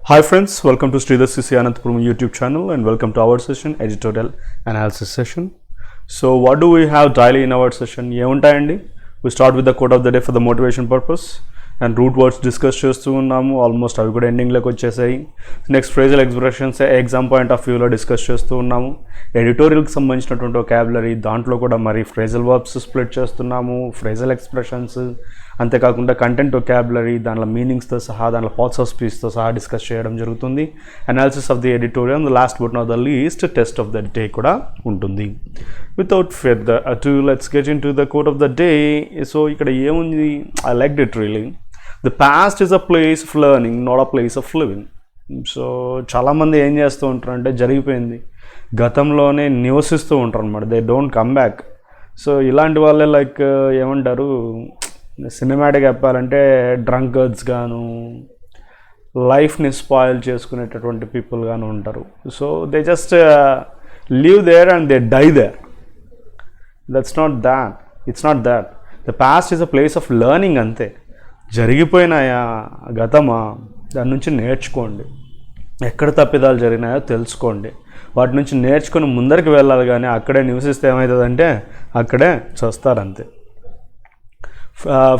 Hi friends, welcome to Sridhar CC Ananthapuram YouTube channel and welcome to our session, editorial analysis session. So what do we have daily in our session? ఏముంటాయండి? We start with the quote of the day for the motivation purpose and root words discuss చేస్తూ ఉన్నాము. Almost అవి కూడా ఎండింగ్లోకి వచ్చేసాయి. Next phrasal expressions exam point of వ్యూలో discuss చేస్తూ ఉన్నాము. ఎడిటోరియల్కి సంబంధించినటువంటి vocabulary దాంట్లో కూడా మరి ఫ్రేజల్ వర్బ్స్ స్ప్లిట్ చేస్తున్నాము, ఫ్రేజల్ ఎక్స్ప్రెషన్స్, అంతేకాకుండా కంటెంట్ వొకాబులరీ దాంట్లో మీనింగ్స్తో సహా దాంట్లో పార్ట్స్ ఆఫ్ స్పీచ్తో సహా డిస్కస్ చేయడం జరుగుతుంది. Analysis of the editorial the last but not the least test of the day కూడా ఉంటుంది. Without further ado let's get into the quote of the day. So ఇక్కడ ఏముంది, I like it really. The past is a place of learning, not a place of living. So చాలామంది ఏం చేస్తూ ఉంటారు అంటే జరిగిపోయింది గతంలోనే నివసిస్తూ ఉంటారు అనమాట. They don't come back. So ఇలాంటి వాళ్ళే లైక్ ఏమంటారు, సినిమాటిక్ చెప్పాలంటే డ్రంకర్డ్స్ గాను, లైఫ్ని స్పాయిల్ చేసుకునేటటువంటి పీపుల్ గాను ఉంటారు. So they just live there and they die there. That's not that, it's not that. The past is a place of learning. అంతే, జరిగిపోయినాయా గతమా, దాని నుంచి నేర్చుకోండి. ఎక్కడ తప్పిదాలు జరిగినాయో తెలుసుకోండి, వాటి నుంచి నేర్చుకొని ముందరికి వెళ్ళాలి. కానీ అక్కడే నివసిస్తే ఏమవుతుందంటే అక్కడే చేస్తారంతే.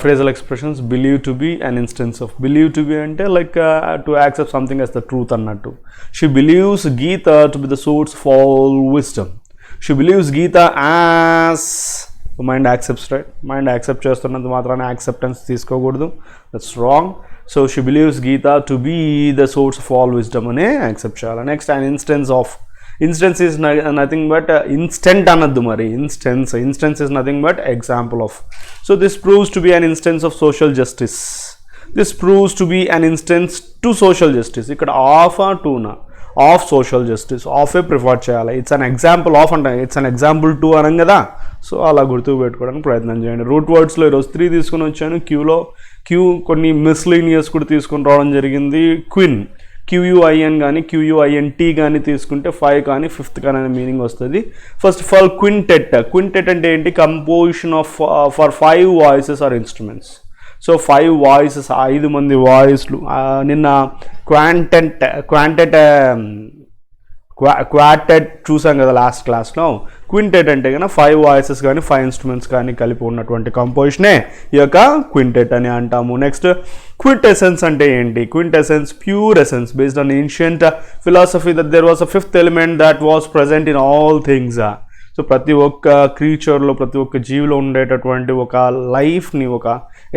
Phrasal expressions, believe to be an instance of. Believe to be అంటే like to accept something as the truth అన్నట్టు. She believes Gita to be the source of all wisdom. She believes Gita as mind accepts, right? Mind accept చేస్తున్నంత మాత్రాన acceptance తీసుకోకూడదు, that's wrong. So she believes Gita to be the source of all wisdom అనే accept చేయాలి. Next an instance of. Instance is nothing but instant అనద్దు మరి. Instance is nothing but example of. So this proves to be an instance of social justice. This proves to be an instance to social justice. ఇక్కడ of ఆ టూనా? Of social justice. ఆఫే prefer చేయాలి. It's an example of అంటే it's an example to అనం కదా. So అలా గుర్తు పెట్టుకోవడానికి ప్రయత్నం చేయండి. రూట్ వర్డ్స్లో ఈరోజు 3 తీసుకుని వచ్చాను. క్యూ కొన్ని మిస్లీనియస్ కూడా తీసుకుని రావడం జరిగింది. క్విన్, QUIN కానీ QUINT కానీ తీసుకుంటే 5 కానీ 5th కానీ అనే మీనింగ్ వస్తుంది. First of all quintet. Quintet అంటే ఏంటి? Composition of for 5 voices or instruments. So 5 voices, 5 మంది వాయిస్లు. నిన్న క్వార్టెట్ చూసాం కదా లాస్ట్ క్లాస్లో. క్వింటెట్ అంటే కన్నా 5 వాయిసెస్ కానీ 5 ఇన్స్ట్రుమెంట్స్ కానీ కలిపి ఉన్నటువంటి కంపోజిషనే ఈ యొక్క క్వింటెట్ అని అంటాము. నెక్స్ట్ క్వింటెసెన్స్ అంటే ఏంటి? Quintessence pure essence based on ancient philosophy that there was a 5th element that was present in all things. So ప్రతి ఒక్క క్రీచర్లో, ప్రతి ఒక్క జీవిలో ఉండేటటువంటి ఒక లైఫ్ని ఒక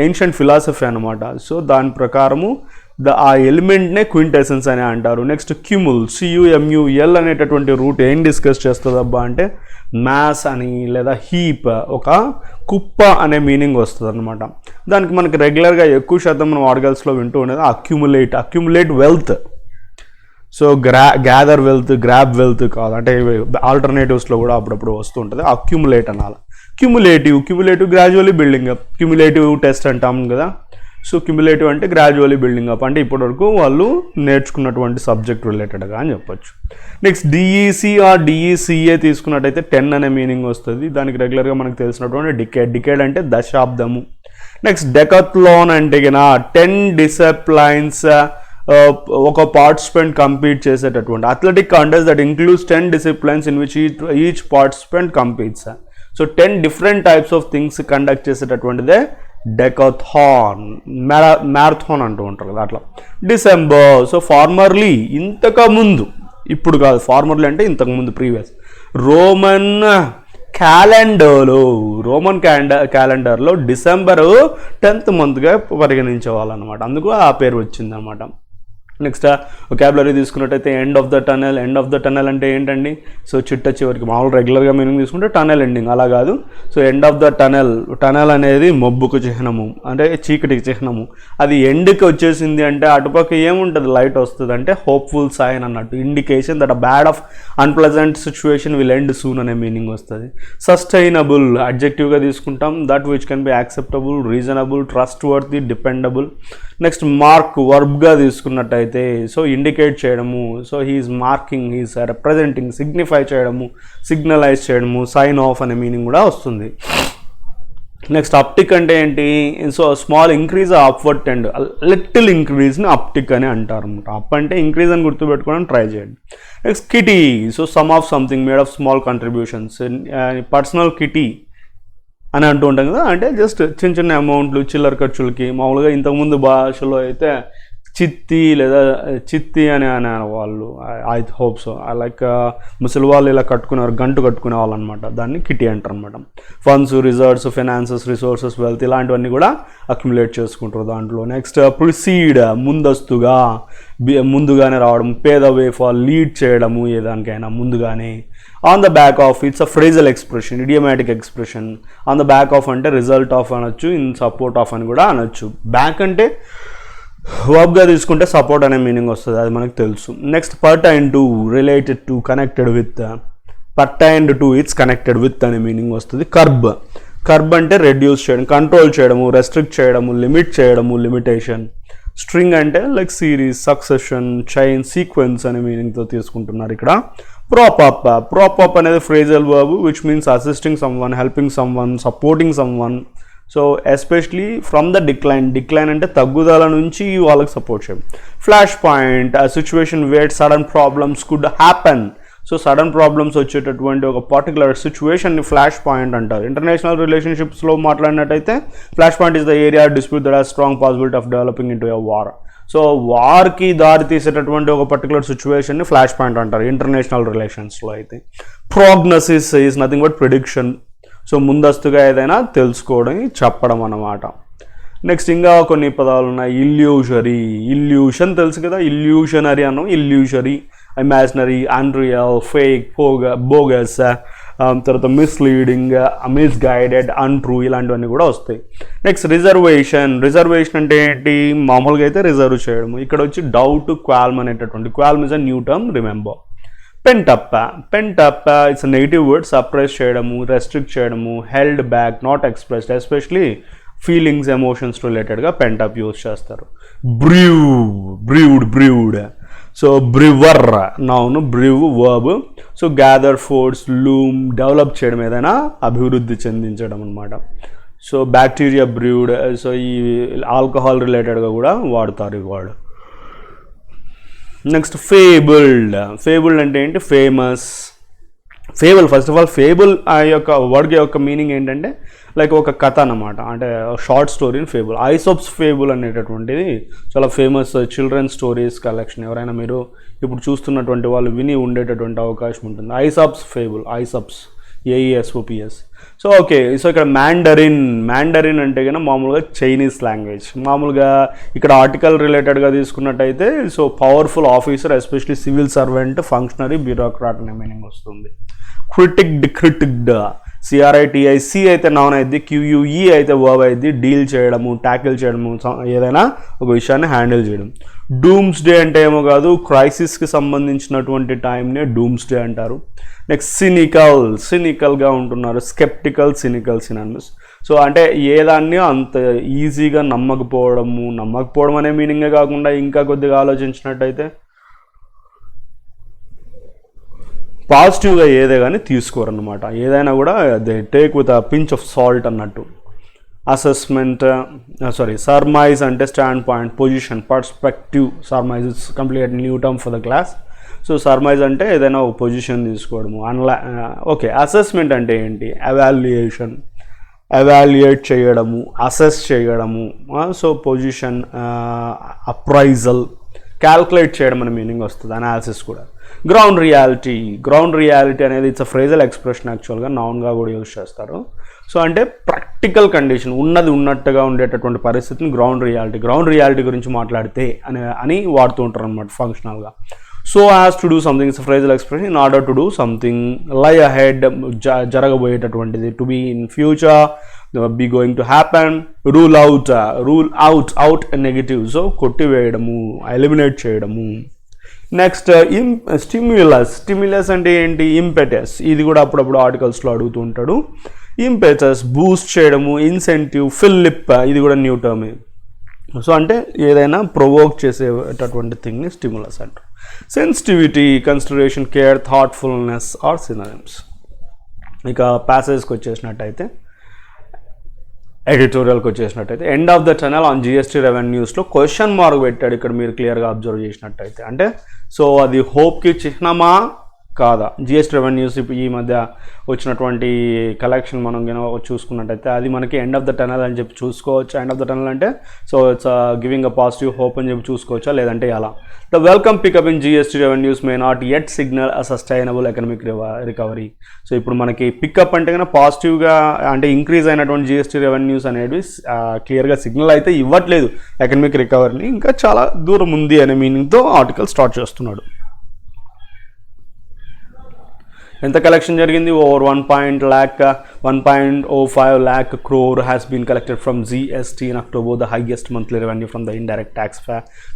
ఏన్షియంట్ ఫిలాసఫీ అనమాట. సో దాని ప్రకారము ఆ ఎలిమెంట్నే క్వింటెసెన్స్ అని అంటారు. నెక్స్ట్ క్యూముల్, CUMUL అనేటటువంటి రూట్ ఏం డిస్కస్ చేస్తుంది అబ్బా అంటే మ్యాస్ అని లేదా హీప్, ఒక కుప్ప అనే మీనింగ్ వస్తుంది అనమాట. దానికి మనకి రెగ్యులర్గా ఎక్కువ శాతం మనం ఆర్టికల్స్లో వింటూ ఉండేది accumulate wealth. So gather wealth, grab wealth కాదు, అంటే ఆల్టర్నేటివ్స్లో కూడా అప్పుడప్పుడు వస్తూ ఉంటుంది. అక్యుములేట్ అనాలి. Cumulative gradually building up. Cumulative test అంటాం కదా. సో క్యుములేటివ్ అంటే గ్రాడ్యువల్లీ బిల్డింగ్ అప్, అంటే ఇప్పటివరకు వాళ్ళు నేర్చుకున్నటువంటి సబ్జెక్ట్ రిలేటెడ్గా అని చెప్పొచ్చు. నెక్స్ట్ DEC ఆర్ DECA తీసుకున్నట్టయితే 10 అనే మీనింగ్ వస్తుంది. దానికి రెగ్యులర్గా మనకు తెలిసినటువంటి డికేడ్ అంటే దశాబ్దము. నెక్స్ట్ డెకాథ్లాన్ అంటే కన్నా 10 డిసిప్లైన్స్ ఒక పార్టిసిపెంట్ కంపీట్ చేసేటటువంటి athletic contest that includes 10 disciplines in which each participant competes. So 10 different types of things conduct చేసేటటువంటిదే డెకాథాన్. మ్యారథాన్ అంటూ ఉంటారు కదా అట్లా. డిసెంబర్. సో ఫార్మర్లీ, ఇంతకుముందు, ఇప్పుడు కాదు, ఫార్మర్లీ అంటే ఇంతకుముందు, ప్రీవియస్. రోమన్ క్యాలెండర్లో డిసెంబరు 10th మంత్గా పరిగణించేవాళ్ళు అనమాట. అందుకు ఆ పేరు వచ్చిందనమాట. నెక్స్ట్ వొకాబులరీ తీసుకున్నట్టయితే end of the tunnel. End of the tunnel అంటే ఏంటండి? సో చిట్ట చివరికి, మామూలు రెగ్యులర్గా మీనింగ్ తీసుకుంటే టనల్ ఎండింగ్, అలా కాదు. So end of the tunnel అనేది మబ్బుకు చిహ్నము, అంటే చీకటికి చిహ్నము. అది ఎండ్కి వచ్చేసింది అంటే అటుపక్క ఏముంటుంది? లైట్ వస్తుంది, అంటే హోప్ఫుల్ సైన్ అన్నట్టు. Indication that a bad of unpleasant situation will end soon అనే మీనింగ్ వస్తుంది. సస్టైనబుల్ అడ్జెక్టివ్గా తీసుకుంటాం. That which can be acceptable, reasonable, trustworthy, dependable. Next mark వర్బ్గా తీసుకున్నట్టయితే సో ఇండికేట్ చేయడము. So he is marking, he is representing, signify చేయడము, signalize చేయడము, sign of అనే మీనింగ్ కూడా వస్తుంది. నెక్స్ట్ అప్టిక్ అంటే ఏంటి? So small increase upward trend, little ఇంక్రీజ్ని అప్టిక్ అని అంటారు అనమాట. అప్ అంటే ఇంక్రీజ్ అని గుర్తుపెట్టుకోవడానికి ట్రై చేయండి. Next kitty, so sum of something made of small contributions, personal kitty అని అంటూ ఉంటాం కదా, అంటే జస్ట్ చిన్న చిన్న అమౌంట్లు చిల్లర ఖర్చులకి. మామూలుగా ఇంతకుముందు భాషలో అయితే చిత్తి లేదా చిత్తి అని వాళ్ళు, ఐ హోప్ సో, లైక్ ముసలి వాళ్ళు ఇలా కట్టుకునేవారు, గంటు కట్టుకునే వాళ్ళు అనమాట, దాన్ని కిటీ అంటారు అనమాట. Funds, reserves, finances, resources, wealth ఇలాంటివన్నీ కూడా అక్యుములేట్ చేసుకుంటారు దాంట్లో. నెక్స్ట్ ప్రిసీడ్, ముందుగానే రావడం. Pay the way for, lead చేయడము ఏదానికైనా ముందుగానే. On the back of, it's a phrasal expression, idiomatic expression. On the back of అంటే రిజల్ట్ ఆఫ్ అనొచ్చు, ఇన్ సపోర్ట్ ఆఫ్ అని కూడా అనొచ్చు. బ్యాక్ అంటే వర్బ్గా తీసుకుంటే సపోర్ట్ అనే మీనింగ్ వస్తుంది, అది మనకు తెలుసు. Next pertain to, related to, connected with. Pertained to, it's connected with అనే మీనింగ్ వస్తుంది. కర్బ్ అంటే రెడ్యూస్ చేయడం, కంట్రోల్ చేయడము, రెస్ట్రిక్ట్ చేయడము, లిమిట్ చేయడము, లిమిటేషన్. స్ట్రింగ్ అంటే like series, succession, chain, sequence అనే మీనింగ్తో తీసుకుంటున్నారు ఇక్కడ. ప్రాప్ అప్ అనేది phrasal verb which means assisting someone, helping someone, supporting someone. So especially from the decline అంటే తగ్గుదల నుంచి వాళ్ళకి సపోర్ట్ చేయడం. Flash point, situation where sudden problems could happen. So sudden problems వచ్చేటటువంటి ఒక particular సిచ్యువేషన్ని flash point అంటారు. International రిలేషన్షిప్స్లో మాట్లాడినట్టయితే flash point is the area dispute that has strong possibility of developing into a war. So వార్కి దారి తీసేటటువంటి ఒక పర్టికులర్ సిచ్యువేషన్ని ఫ్లాష్ పాయింట్ అంటారు ఇంటర్నేషనల్ రిలేషన్స్లో అయితే. Prognosis is nothing but prediction. So ముందస్తుగా ఏదైనా తెలుసుకోవడం, చెప్పడం అన్నమాట. నెక్స్ట్ ఇంకా కొన్ని పదాలు ఉన్నాయి. ఇల్యూషన్ తెలుసు కదా, ఇల్యూషనరీ అన్నాం. Illusory, imaginary, unreal, fake, bogus, తర్వాత మిస్లీడింగ్, మిస్గైడెడ్, అన్ట్రూ ఇలాంటివన్నీ కూడా వస్తాయి. నెక్స్ట్ రిజర్వేషన్ అంటే ఏంటి? మామూలుగా అయితే రిజర్వ్ చేయడము. ఇక్కడ వచ్చి డౌట్, క్వాల్మ్ అనేటటువంటి. Qualm is a new term, remember. Pent up it's negative word, suppress చేయడము, రెస్ట్రిక్ట్ చేయడము, held back, not expressed. Especially feelings, emotions రిలేటెడ్గా పెంటప్ యూజ్ చేస్తారు. Brewed. So brewer noun, brew verb. So gather, force, loom, develop చేయడం, ఏదైనా అభివృద్ధి చెందించడం అనమాట. సో బ్యాక్టీరియా బ్రీవ్డ్. సో ఈ ఆల్కహాల్ రిలేటెడ్గా కూడా వాడతారు ఈ వర్డ్. నెక్స్ట్ ఫేబుల్డ్ అంటే ఏంటి? Famous. Fable, first of all fable ఆ యొక్క వర్డ్ యొక్క మీనింగ్ ఏంటంటే లైక్ ఒక కథ అన్నమాట, అంటే షార్ట్ స్టోరీని ఫేబుల్. ఐసాప్స్ ఫేబుల్ అనేటటువంటిది చాలా ఫేమస్ చిల్డ్రన్ స్టోరీస్ కలెక్షన్. ఎవరైనా మీరు ఇప్పుడు చూస్తున్నటువంటి వాళ్ళు విని ఉండేటటువంటి అవకాశం ఉంటుంది. Aesop's fable, Aesop's, AESOPS. So okay, so ఇక్కడ మ్యాండరిన్ అంటే కన్నా మామూలుగా చైనీస్ లాంగ్వేజ్. మామూలుగా ఇక్కడ ఆర్టికల్ రిలేటెడ్గా తీసుకున్నట్టయితే so powerful officer, especially civil servant, functionary, bureaucrat అనే మీనింగ్ వస్తుంది. క్రిటిక్డ్, CRITIC అయితే నౌన్ అయింది, QUE అయితే వర్బ్ అయింది. డీల్ చేయడము, ట్యాకిల్ చేయడము, ఏదైనా ఒక విషయాన్ని హ్యాండిల్ చేయడం. డూమ్స్డే అంటే ఏమో కాదు, క్రైసిస్కి సంబంధించినటువంటి టైంనే డూమ్స్డే అంటారు. నెక్స్ట్ సినికల్గా ఉంటున్నారు. Sceptical, synonymous. సో అంటే ఏదాన్ని అంత ఈజీగా నమ్మకపోవడం అనే మీనింగే కాకుండా ఇంకా కొద్దిగా ఆలోచించినట్టయితే పాజిటివ్గా ఏదే కానీ తీసుకోరన్నమాట. ఏదైనా కూడా they take with a pinch of salt అన్నట్టు. సర్మైజ్ అంటే standpoint, position, perspective. Surmise it's complete new term for the class. So surmise అంటే ఏదైనా ఒక పొజిషన్ తీసుకోవడము. ఓకే, అసెస్మెంట్ అంటే ఏంటి? ఎవాల్యుయేట్ చేయడము, అసెస్ చేయడము. సో పొజిషన్, అప్రైజల్, క్యాల్కులేట్ చేయడం అనే మీనింగ్ వస్తుంది. అనాలిసిస్ కూడా. గ్రౌండ్ రియాలిటీ అనేది ఇట్స్ అ ఫ్రేజల్ ఎక్స్ప్రెషన్, యాక్చువల్గా నౌన్గా కూడా యూజ్ చేస్తారు. సో అంటే ప్రాక్టికల్ కండిషన్, ఉన్నది ఉన్నట్టుగా ఉండేటటువంటి పరిస్థితిని గ్రౌండ్ రియాలిటీ గురించి మాట్లాడితే అని వాడుతూ ఉంటారు అనమాట ఫంక్షనల్గా. So as to do something, it's phrasal expression. In order to do something, lie ahead, జరగబోయేటటువంటిది. To be in future, be going to happen. Rule out negative. So కొట్టివేయడము, ఎలిమినేట్ చేయడము. నెక్స్ట్ స్టిమ్యులస్ అంటే ఏంటి? ఇంపెటస్. ఇది కూడా అప్పుడప్పుడు ఆర్టికల్స్లో అడుగుతూ ఉంటాడు. ఇంపెటస్, బూస్ట్ చేయడము. ఇన్సెంటివ్, ఫిల్లిప్, ఇది కూడా న్యూ టర్మ్. సో అంటే ఏదైనా ప్రొవోక్ చేసేటటువంటి థింగ్ని స్టిమ్యులస్ అంటారు. Sensitivity, consideration, care, thoughtfulness are synonyms. ఇక ప్యాసేజ్కి వచ్చేసినట్టయితే ఎడిటోరియల్కి వచ్చేసినట్టయితే end of the tunnel on GST రెవెన్యూస్లో క్వశ్చన్ మార్క్ పెట్టాడు ఇక్కడ మీరు క్లియర్గా అబ్జర్వ్ చేసినట్టయితే. అంటే సో అది హోప్కి చిహ్నమా కాదా? జిఎస్టీ రెవెన్యూస్ ఇప్పుడు ఈ మధ్య వచ్చినటువంటి కలెక్షన్ మనం చూసుకున్నట్టయితే అది మనకి ఎండ్ ఆఫ్ ద టనల్ అని చెప్పి చూసుకోవచ్చు. ఎండ్ ఆఫ్ ద టనల్ అంటే so it's giving a positive hope అని చెప్పి చూసుకోవచ్చా, లేదంటే ఎలా? The welcome pickup in GST revenues may not yet signal a sustainable economic recovery. So ఇప్పుడు మనకి పికప్ అంటే కన్నా పాజిటివ్గా అంటే ఇంక్రీజ్ అయినటువంటి జిఎస్టీ రెవెన్యూస్ అనేవి క్లియర్గా సిగ్నల్ అయితే ఇవ్వట్లేదు ఎకనామిక్ రికవరీని, ఇంకా చాలా దూరం ఉంది అనే మీనింగ్తో ఆర్టికల్ స్టార్ట్ చేస్తున్నాడు. ఎంత కలెక్షన్ జరిగింది? Over 1.05 lakh crore has been collected from GST in October, the highest monthly revenue from the indirect tax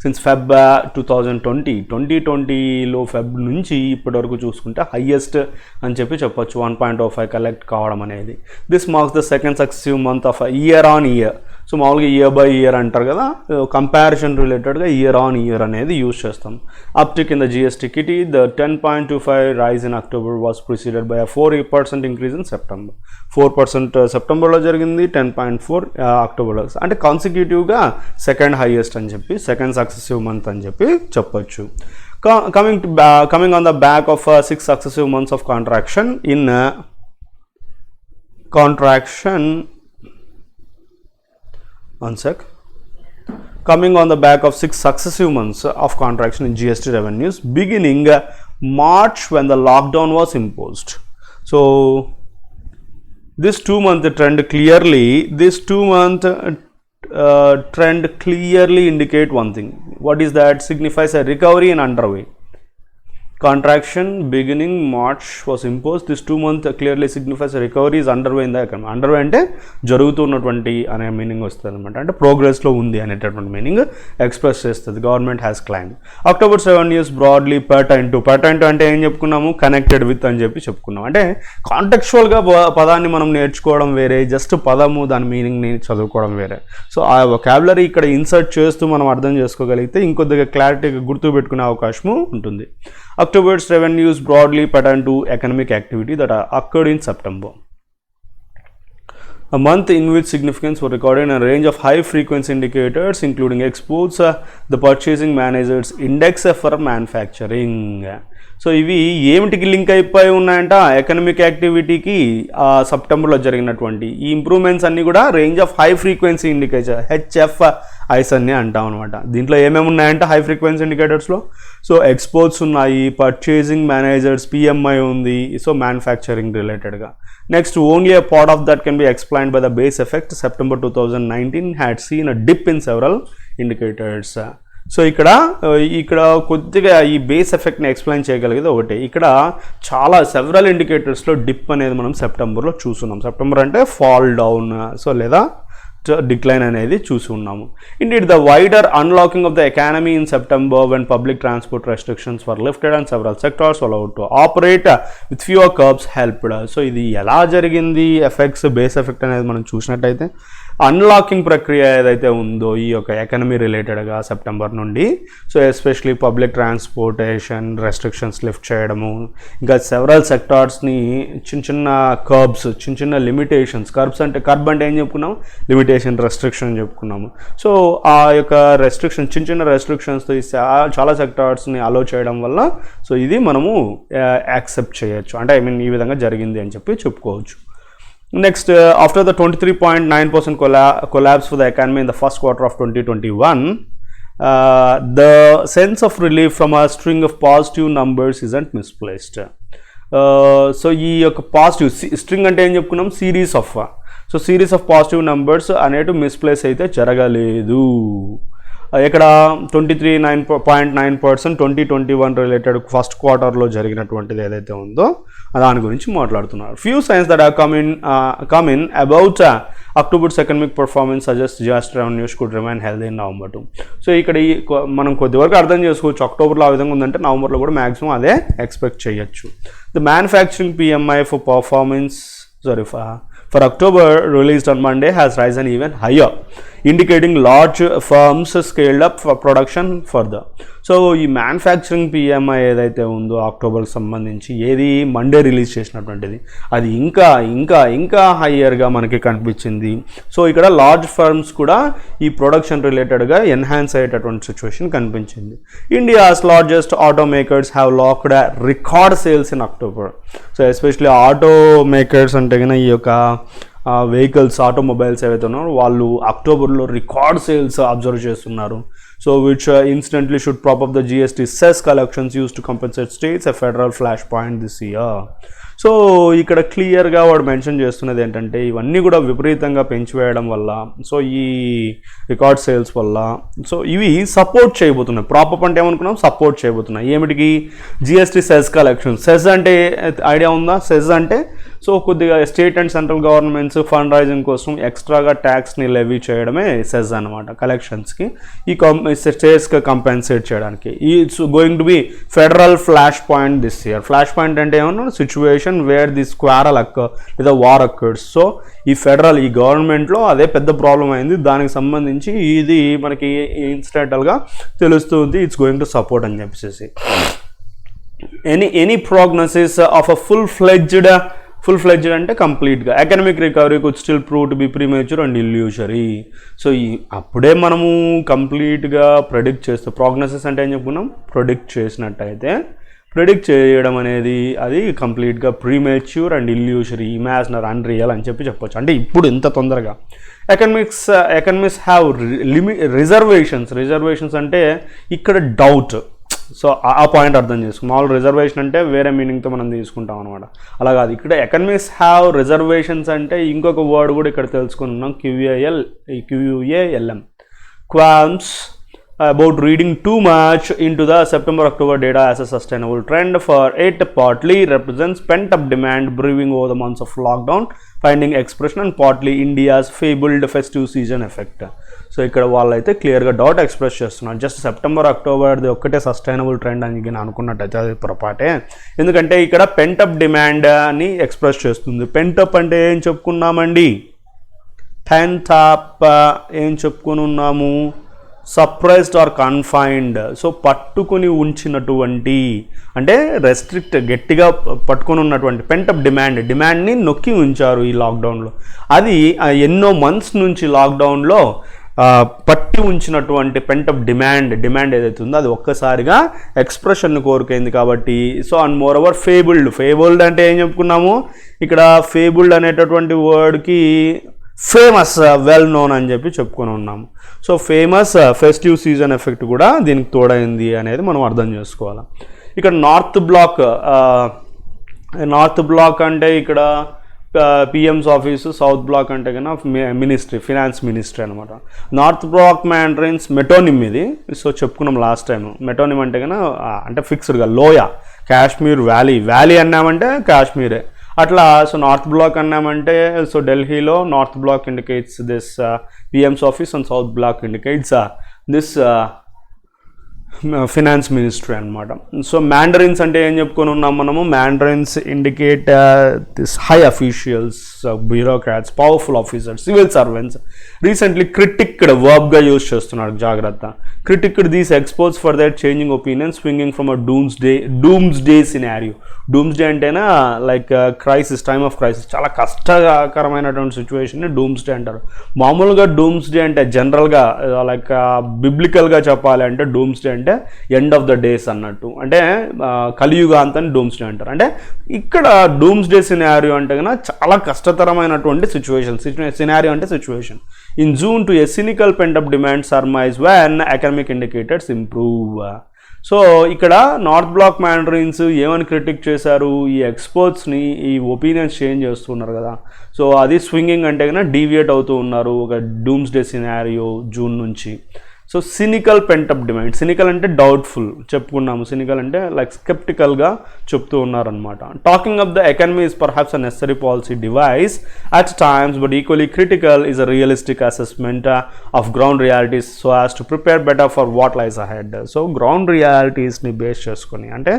since Feb 2020. 2020లో Feb నుంచి ఇప్పటి వరకు చూసుకుంటే హైయెస్ట్ అని చెప్పొచ్చు 1.05 కలెక్ట్ కావడం అనేది. This marks the second successive month of year on year. So మామూలుగా year by year అంటారు కదా, కంపారిజన్ రిలేటెడ్గా ఇయర్ ఆన్ ఇయర్ అనేది యూజ్ చేస్తాం. Uptick in the GST kitty, the 10.25 rise in October was preceded by 4% increase in September. 4% సెప్టెంబర్లో జరిగింది, 10.4 అక్టోబర్లో. అంటే కాన్సిక్యూటివ్గా సెకండ్ హైయెస్ట్ అని చెప్పి, సెకండ్ సక్సెసివ్ మంత్ అని చెప్పి చెప్పొచ్చు. Coming on the back of 6 successive months of contraction. Coming on the back of 6 successive months of contraction in GST revenues, beginning March when the lockdown was imposed. So this 2-month trend clearly indicate one thing. What is that? Signifies a recovery in underway. Contraction beginning March was imposed. This 2-month clearly signifies a recovery is underway in the economy. Underway అంటే జరుగుతున్నటువంటి అనే meaning వస్తుంది అనమాట. అంటే ప్రోగ్రెస్లో ఉంది అనేటటువంటి meaning express చేస్తుంది. Government has claimed. October 7 years broadly pertain to అంటే ఏం చెప్పుకున్నాము? కనెక్టెడ్ విత్ అని చెప్పి చెప్పుకున్నాం. అంటే కాంటెక్చువల్గా పదాన్ని మనం నేర్చుకోవడం వేరే, జస్ట్ పదము దాని మీనింగ్ని చదువుకోవడం వేరే. సో ఆ వొకాబులరీ ఇక్కడ ఇన్సర్ట్ చేస్తూ మనం అర్థం చేసుకోగలిగితే ఇంకొద్దిగా క్లారిటీగా గుర్తుపెట్టుకునే అవకాశము ఉంటుంది. October's revenues broadly pertain to economic activity that occurred in September, a month in which significance were recorded in a range of high frequency indicators including exports, the purchasing managers index for manufacturing. So ఇవి ఏమిటికి link అయిపోయి ఉన్నాయంట? Economic యాక్టివిటీకి సెప్టెంబర్లో జరిగినటువంటి ఈ improvements అన్నీ కూడా range of high frequency indicator HFIs అన్నీ అంటాం అనమాట. దీంట్లో ఏమేమి ఉన్నాయంటే హై ఫ్రీక్వెన్సీ ఇండికేటర్స్లో సో ఎక్స్పోర్ట్స్ ఉన్నాయి, పర్చేసింగ్ మేనేజర్స్ PMI ఉంది, సో మ్యానుఫ్యాక్చరింగ్ రిలేటెడ్గా. Next only a part of that can be explained by the base effect. September 2019 had seen a dip in several indicators. So ఇక్కడ కొద్దిగా ఈ base ఎఫెక్ట్ని explain చేయగలిగేది ఒకటి. ఇక్కడ చాలా సెవరల్ ఇండికేటర్స్లో డిప్ అనేది మనం సెప్టెంబర్లో చూస్తున్నాం. సెప్టెంబర్ అంటే ఫాల్ డౌన్, సో లేదా డిక్లైన్ అనేది చూసి ఉన్నాము. Indeed the wider unlocking of the economy in September when public transport restrictions were lifted and several sectors allowed to operate with fewer curbs helped. So ఇది ఎలా జరిగింది effects, base effect అనేది మనం చూసినట్టయితే అన్లాకింగ్ ప్రక్రియ ఏదైతే ఉందో ఈ యొక్క ఎకనమీ రిలేటెడ్గా సెప్టెంబర్ నుండి, so especially public transportation restrictions lift చేయడము, ఇంకా సెవరల్ సెక్టార్స్ని చిన్న కర్బ్స్, చిన్న లిమిటేషన్స్. కర్బ్స్ అంటే కర్బ్ అంటే ఏం చెప్పుకున్నాము? లిమిటేషన్, రెస్ట్రిక్షన్ చెప్పుకున్నాము. సో ఆ యొక్క రెస్ట్రిక్షన్, చిన్న రెస్ట్రిక్షన్స్తో చాలా సెక్టార్స్ని అలో చేయడం వల్ల సో ఇది మనము యాక్సెప్ట్ చేయొచ్చు. అంటే ఈ విధంగా జరిగింది అని చెప్పి చెప్పుకోవచ్చు. Next, after the 23.9% collapse for the economy in the first quarter of 2021, the sense of relief from a string of positive numbers isn't misplaced. So ఈ యొక్క పాజిటివ్ స్ట్రింగ్ అంటే ఏం చెప్పుకున్నాం? Series of. So series of positive numbers అనేటు misplace అయితే జరగలేదు. ఇక్కడ 23.9% 2021 related first క్వార్టర్లో జరిగినటువంటిది ఏదైతే ఉందో దాని గురించి మాట్లాడుతున్నారు. Few science that come in about October economic performance suggest GST revenues could remain healthy in November 2. So ఇక్కడ మనం కొద్దివరకు అర్థం చేసుకోవచ్చు. అక్టోబర్లో ఆ విధంగా ఉందంటే నవంబర్లో కూడా మ్యాక్సిమం అదే ఎక్స్పెక్ట్ చేయొచ్చు. The manufacturing PMI for October released on Monday has risen even higher. Indicating large firms scaled up for production further. So ఈ మ్యానుఫ్యాక్చరింగ్ పిఎంఐ ఏదైతే ఉందో అక్టోబర్కి సంబంధించి ఏది మండే రిలీజ్ చేసినటువంటిది అది ఇంకా ఇంకా ఇంకా హయ్యర్గా మనకి కనిపించింది. సో ఇక్కడ లార్జ్ ఫర్మ్స్ కూడా ఈ ప్రొడక్షన్ రిలేటెడ్గా ఎన్హాన్స్ అయ్యేటటువంటి సిచ్యువేషన్ కనిపించింది. India's largest auto makers have locked record sales in October. So especially auto makers అంటే కన్నా ఈ యొక్క వెహికల్స్ ఆటోమొబైల్స్ ఏవైతే ఉన్నారో వాళ్ళు అక్టోబర్లో రికార్డ్ సేల్స్ అబ్జర్వ్ చేస్తున్నారు. So which instantly should prop up the GST cess collections use to compensate states a federal flash point this year. So ఇక్కడ క్లియర్గా వాడు మెన్షన్ చేస్తున్నది ఏంటంటే ఇవన్నీ కూడా విపరీతంగా పెంచివేయడం వల్ల, సో ఈ రికార్డ్ సేల్స్ వల్ల, సో ఇవి సపోర్ట్ చేయబోతున్నాయి. ప్రాపప్ అంటే ఏమనుకున్నాం, సపోర్ట్ చేయబోతున్నాయి. ఏమిటికి? GST cess collection. సెస్ అంటే ఐడియా ఉందా? సెస్ అంటే సో కొద్దిగా state and central governments fund raising కోసం ఎక్స్ట్రాగా ట్యాక్స్ని లెవీ చేయడమే సెస్ అనమాట కలెక్షన్స్కి. ఈ స్టేట్స్కి కంపెన్సేట్ చేయడానికి. It's going to be federal flash point this year. Flash point అంటే ఏమన్నా సిచ్యువేషన్ వేర్ దిస్ క్వారల్ అక్కర్ లేదా వార్ అక్కర్స్. సో ఈ ఫెడరల్ ఈ గవర్నమెంట్లో అదే పెద్ద ప్రాబ్లం అయింది. దానికి సంబంధించి ఇది మనకి ఇన్స్టెంటల్గా తెలుస్తుంది. ఇట్స్ గోయింగ్ టు సపోర్ట్ అని చెప్పేసి. Any prognosis of a full fledged అంటే కంప్లీట్గా economic recovery could still prove to be premature and illusory. So అప్పుడే మనము కంప్లీట్గా ప్రెడిక్ట్ చేస్తాం. ప్రోగ్నోసిస్ అంటే ఏం చెప్పుకున్నాం, ప్రెడిక్ట్ చేసినట్టయితే ప్రెడిక్ట్ చేయడం అనేది అది కంప్లీట్గా ప్రీమేచ్యూర్ అండ్ ఇల్యూషరీ, ఇమాజినర్, అన్రియల్ అని చెప్పొచ్చు. అంటే ఇప్పుడు ఇంత తొందరగా ఎకనమిక్స్ హ్యావ్ రిజర్వేషన్స్ అంటే ఇక్కడ డౌట్. సో ఆ పాయింట్ అర్థం చేసుకున్నాం. మామూలు రిజర్వేషన్ అంటే వేరే మీనింగ్తో మనం తీసుకుంటాం అనమాట. అలా కాదు, ఇక్కడ ఎకనమిక్స్ హ్యావ్ రిజర్వేషన్స్ అంటే ఇంకొక వర్డ్ కూడా ఇక్కడ తెలుసుకున్నాం, QUALM, qualms about reading too much into the September-October data as a sustainable trend, for it partly represents pent-up demand brewing over the months of lockdown finding expression and partly India's fabled festive season effect. So ఇక్కడ వాళ్ళైతే క్లియర్గా doubt express చేస్తున్నారు. Just సెప్టెంబర్-అక్టోబర్ది ఒక్కటే sustainable trend అని నేను అనుకున్నట్టయితే అది పొరపాటే. ఎందుకంటే ఇక్కడ పెంటప్ డిమాండ్ అని ఎక్స్ప్రెస్ చేస్తుంది. పెంటప్ అంటే ఏం చెప్పుకున్నామండి, పెంటప్ ఏం చెప్పుకొని ఉన్నాము, సప్రెస్డ్ ఆర్ కన్ఫైన్డ్. సో పట్టుకొని ఉంచినటువంటి అంటే రెస్ట్రిక్ట్ గట్టిగా పట్టుకొని ఉన్నటువంటి పెంటప్ డిమాండ్ని నొక్కి ఉంచారు ఈ లాక్డౌన్లో. అది ఎన్నో మంత్స్ నుంచి లాక్డౌన్లో పట్టి ఉంచినటువంటి పెంటప్ డిమాండ్ ఏదైతే ఉందో అది ఒక్కసారిగా ఎక్స్ప్రెషన్ కోరికైంది కాబట్టి. సో అండ్ మోర్ ఓవర్ ఫేబుల్డ్ అంటే ఏం చెప్పుకున్నాము, ఇక్కడ ఫేబుల్డ్ అనేటటువంటి వర్డ్కి ఫేమస్, వెల్ నోన్ అని చెప్పి చెప్పుకొని ఉన్నాము. So famous festive season effect కూడా దీనికి తోడైంది అనేది మనం అర్థం చేసుకోవాలి. ఇక్కడ నార్త్ బ్లాక్ అంటే ఇక్కడ పిఎంస్ ఆఫీసు, సౌత్ బ్లాక్ అంటే కన్నా మినిస్ట్రీ, ఫినాన్స్ మినిస్ట్రీ అనమాట. నార్త్ బ్లాక్ మ్యాండరిన్స్ మెటోనిమ్ ఇది. సో చెప్పుకున్నాం లాస్ట్ టైం. మెటోనిమ్ అంటే కన్నా అంటే ఫిక్స్డ్గా లోయ, కాశ్మీర్ వ్యాలీ అన్నామంటే కాశ్మీరే అట్లా. సో నార్త్ బ్లాక్ అన్నామంటే సో ఢిల్లీలో north block indicates this PM's office and south block indicates this finance ministry అనమాట. సో మ్యాండరిన్స్ అంటే ఏం చెప్పుకొని ఉన్నాం మనము, mandarins indicate this high officials, bureaucrats, powerful officers, civil servants. Recently critiqued వర్బ్గా use చేస్తున్నారు, జాగ్రత్త. Critiqued these experts for that changing opinion swinging from a doomsday scenario. Doomsday అంటేనా like crisis, time of crisis, చాలా కష్టకరమైనటువంటి సిచ్యువేషన్ని doomsday అంటారు. మామూలుగా doomsday అంటే జనరల్గా లైక్ బిబ్లికల్గా చెప్పాలి అంటే డూమ్స్డే అంటే ఎండ్ ఆఫ్ ద డేస్ అన్నట్టు, అంటే కలియుగాంతని డూమ్స్డే అంటారు. అంటే ఇక్కడ డూమ్స్డే సినారియో అంటే కన్నా చాలా కష్టతరమైనటువంటి సినారియో అంటే situation. In June to a cynical pent up demand surmise when economic indicators improve. So ఇక్కడ నార్త్ బ్లాక్ మ్యాండరిన్స్ ఏమని క్రిటిక్ చేశారు, ఈ ఎక్స్పర్ట్స్ని ఈ ఒపీనియన్స్ చేంజ్ చేస్తున్నారు కదా. సో అది స్వింగింగ్ అంటే కన్నా డీవియేట్ అవుతూ ఉన్నారు ఒక డూమ్స్డే సినారియో జూన్ నుంచి. So cynical pent up demand, cynical అంటే డౌట్ఫుల్ చెప్పుకున్నాము, సినికల్ అంటే లైక్ స్కెప్టికల్గా చెప్తూ ఉన్నారనమాట. Talking up the economy is perhaps a necessary policy device at times, but equally critical is a realistic assessment of ground realities so as to prepare better for what lies ahead. So ground రియాలిటీస్ని base చేసుకొని అంటే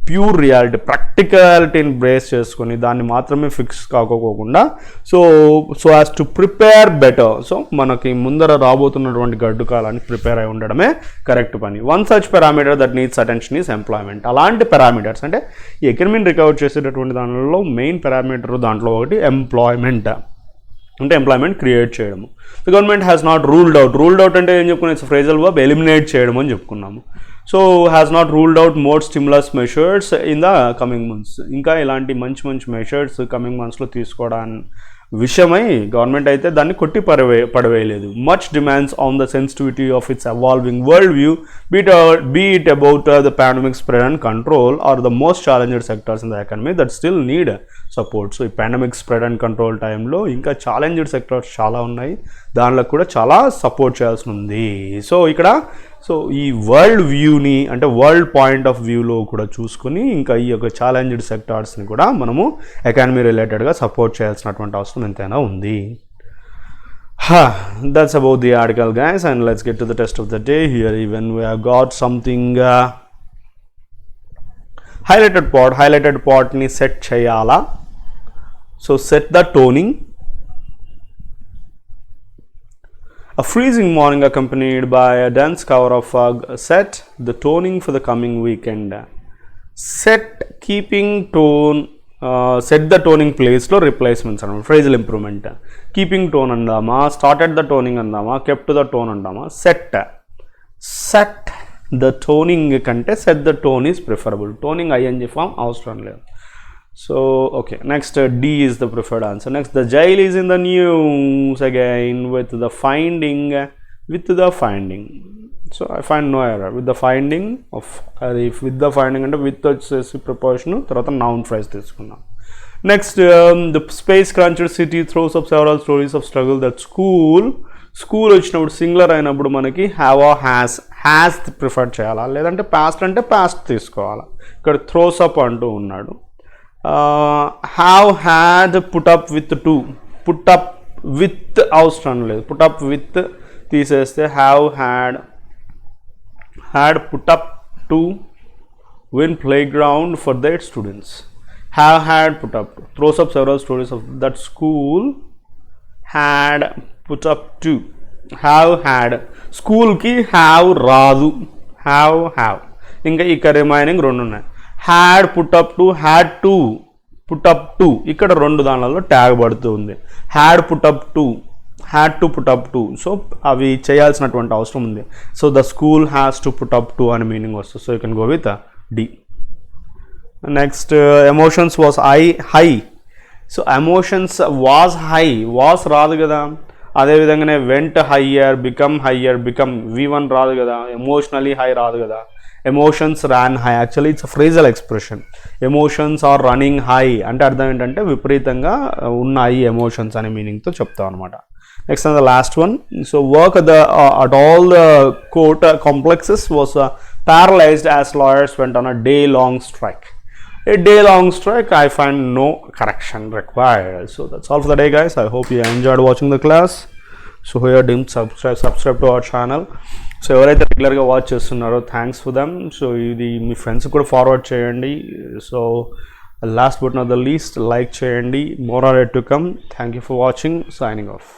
pure reality ప్రాక్టికాలిటీని brace చేసుకొని దాన్ని మాత్రమే fix కాకోకుండా so as to prepare better. So మనకి ముందర రాబోతున్నటువంటి గడ్డు కాలానికి ప్రిపేర్ అయి ఉండడమే కరెక్ట్ పని. One such parameter that needs attention is employment. అలాంటి పారామీటర్స్ అంటే ఈ ఎకనమీని రికవర్ చేసేటటువంటి దానిలో మెయిన్ పారామీటర్ దాంట్లో ఒకటి ఎంప్లాయ్మెంట్, అంటే ఎంప్లాయ్మెంట్ క్రియేట్ చేయడము. The government has not ruled out అంటే ఏం చెప్పుకున్నాం, ఇట్స్ ఫ్రేజల్ వర్బ్, ఎలిమినేట్ చేయడం అని చెప్పుకున్నాము. So has not ruled out more stimulus measures in the coming months. ఇంకా ఇలాంటి మంచి మెషర్స్ కమింగ్ మంత్స్లో తీసుకోవడానికి విషయమై గవర్నమెంట్ అయితే దాన్ని కొట్టి పడవేయలేదు. Much demands on the sensitivity of its evolving world view, be it about the pandemic spread and control are the most challenged sectors in the economy that still need support. So ఈ pandemic spread and control టైంలో ఇంకా challenged sectors చాలా ఉన్నాయి, దానిలో కూడా చాలా support చేయాల్సి ఉంది. సో ఈ వరల్డ్ వ్యూని అంటే వరల్డ్ పాయింట్ ఆఫ్ వ్యూలో కూడా చూసుకొని ఇంకా ఈ యొక్క ఛాలెంజ్డ్ సెక్టార్స్ని కూడా మనము ఎకానమీ రిలేటెడ్గా సపోర్ట్ చేయాల్సినటువంటి అవసరం ఎంతైనా ఉంది. That's about the article guys, and let's get to the test of the day. Here even we have got something highlighted పార్ట్ని సెట్ చేయాలా. So set the toning. A freezing morning accompanied by a dense cover of fog set the toning for the coming weekend. Set the toning place లో replacements అన్నమాట, phrasal improvement. Keeping tone అందామా, started the toning అందామా, kept the tone అందామా. Set the toning కంటే set the tone is preferable. Toning ING form అవసరం లేదు. So okay, next D is the preferred answer. Next, the jail is in the news again with the finding. So I find no error with the finding of if with the finding and with the proportional tarvata noun phrase తీసుకున్నాం. Next, the space crunched city throws up several stories of struggle that school వచ్చినప్పుడు singular అయినప్పుడు మనకి have or has prefer చేయాలా, లేదంటే past అంటే past తీసుకోవాలా. ఇక్కడ throws up అంటూ ఉన్నాడు. హ్యావ్ హ్యాడ్ పుటప్ విత్ అవసరం లేదు, పుటప్ విత్ తీసేస్తే have had put up to win play ground for that students. Have had put up throws up several stories of that school had put up to. Have had స్కూల్కి have రాదు, have ఇంకా ఇక remaining రెండు ఉన్నాయి. Had put up to ఇక్కడ రెండు దానిలో tag పడుతూ ఉంది. Had to put up to so అవి చేయాల్సినటువంటి అవసరం ఉంది. So the school has to put up to అని మీనింగ్ వస్తుంది. So you can go with the. Next, emotions was high. So emotions was రాదు కదా. అదేవిధంగానే వెంట్ హయ్యర్, బికమ్ V1 రాదు కదా. ఎమోషనలీ హై రాదు కదా. Emotions ran high, actually it's phrasal expression. Emotions are running high అంటే అర్థం ఏంటంటే విపరీతంగా ఉన్నాయి ఎమోషన్స్ అనే మీనింగ్తో చెప్తాం అనమాట. Next the last one. So work at all the court complexes was paralyzed as lawyers went on a day-long strike. A day-long strike, I find no correction required. So that's all for the day, guys. I hope you enjoyed watching the class. So here didn't subscribe to our channel. So ఎవరైతే రెగ్యులర్గా watch చేస్తున్నారో thanks for them. So ఇది మీ ఫ్రెండ్స్కి కూడా forward చేయండి. So last but not the least like చేయండి. More are yet to come. Thank you for watching. Signing of.